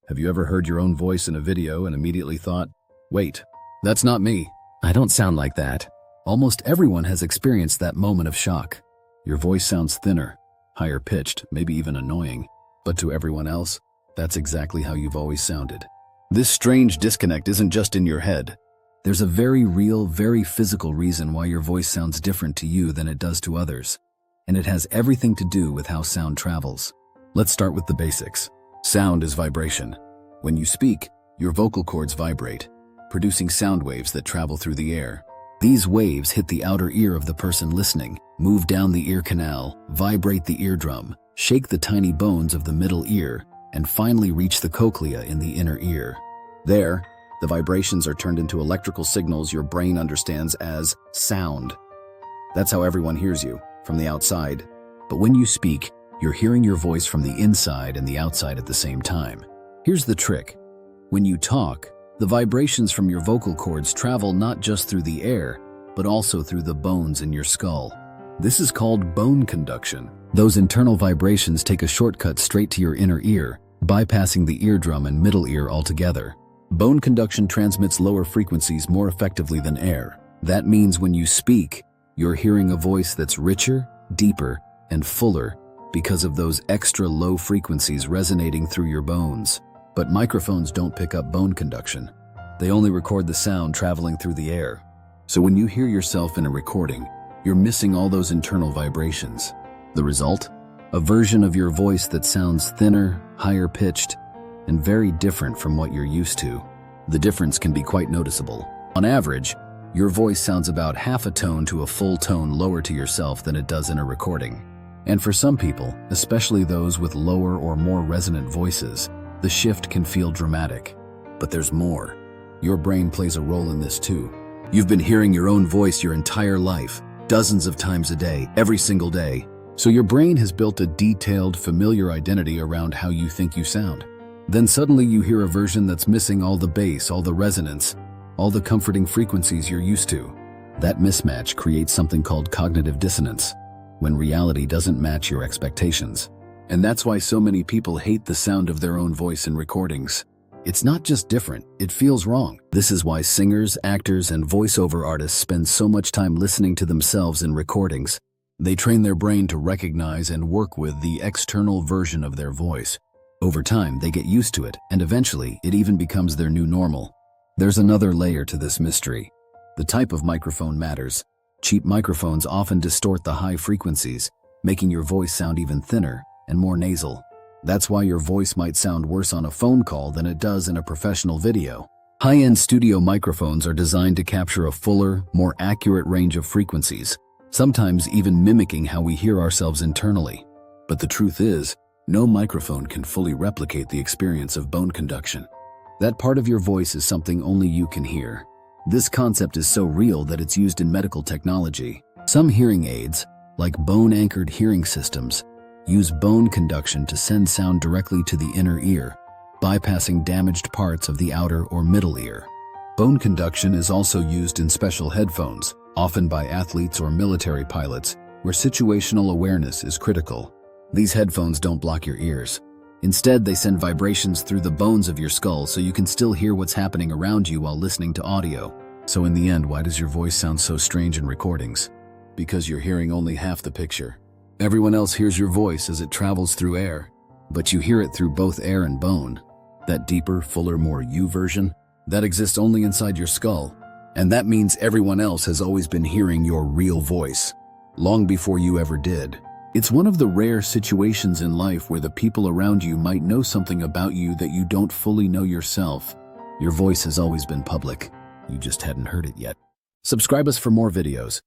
Have you ever heard your own voice in a video and immediately thought, wait, that's not me. I don't sound like that. Almost everyone has experienced that moment of shock. Your voice sounds thinner, higher pitched, maybe even annoying. But to everyone else, that's exactly how you've always sounded. This strange disconnect isn't just in your head. There's a very real, very physical reason why your voice sounds different to you than it does to others. And it has everything to do with how sound travels. Let's start with the basics. Sound is vibration. When you speak, your vocal cords vibrate, producing sound waves that travel through the air. These waves hit the outer ear of the person listening, move down the ear canal, vibrate the eardrum, shake the tiny bones of the middle ear, and finally reach the cochlea in the inner ear. There, the vibrations are turned into electrical signals your brain understands as sound. That's how everyone hears you, from the outside. But when you speak, you're hearing your voice from the inside and the outside at the same time. Here's the trick. When you talk, the vibrations from your vocal cords travel not just through the air, but also through the bones in your skull. This is called bone conduction. Those internal vibrations take a shortcut straight to your inner ear, bypassing the eardrum and middle ear altogether. Bone conduction transmits lower frequencies more effectively than air. That means when you speak, you're hearing a voice that's richer, deeper, and fuller because of those extra low frequencies resonating through your bones. But microphones don't pick up bone conduction. They only record the sound traveling through the air. So when you hear yourself in a recording, you're missing all those internal vibrations. The result? A version of your voice that sounds thinner, higher pitched, and very different from what you're used to. The difference can be quite noticeable. On average, your voice sounds about half a tone to a full tone lower to yourself than it does in a recording. And for some people, especially those with lower or more resonant voices, the shift can feel dramatic. But there's more. Your brain plays a role in this too. You've been hearing your own voice your entire life, dozens of times a day, every single day. So your brain has built a detailed, familiar identity around how you think you sound. Then suddenly you hear a version that's missing all the bass, all the resonance, all the comforting frequencies you're used to. That mismatch creates something called cognitive dissonance, when reality doesn't match your expectations. And that's why so many people hate the sound of their own voice in recordings. It's not just different, it feels wrong. This is why singers, actors, and voiceover artists spend so much time listening to themselves in recordings. They train their brain to recognize and work with the external version of their voice. Over time, they get used to it, and eventually, it even becomes their new normal. There's another layer to this mystery. The type of microphone matters. Cheap microphones often distort the high frequencies, making your voice sound even thinner and more nasal. That's why your voice might sound worse on a phone call than it does in a professional video. High-end studio microphones are designed to capture a fuller, more accurate range of frequencies, sometimes even mimicking how we hear ourselves internally. But the truth is, no microphone can fully replicate the experience of bone conduction. That part of your voice is something only you can hear. This concept is so real that it's used in medical technology. Some hearing aids, like bone-anchored hearing systems, use bone conduction to send sound directly to the inner ear, bypassing damaged parts of the outer or middle ear. Bone conduction is also used in special headphones, often by athletes or military pilots, where situational awareness is critical. These headphones don't block your ears. Instead, they send vibrations through the bones of your skull so you can still hear what's happening around you while listening to audio. So in the end, why does your voice sound so strange in recordings? Because you're hearing only half the picture. Everyone else hears your voice as it travels through air, but you hear it through both air and bone. That deeper, fuller, more you version, that exists only inside your skull. And that means everyone else has always been hearing your real voice, long before you ever did. It's one of the rare situations in life where the people around you might know something about you that you don't fully know yourself. Your voice has always been public. You just hadn't heard it yet. Subscribe us for more videos.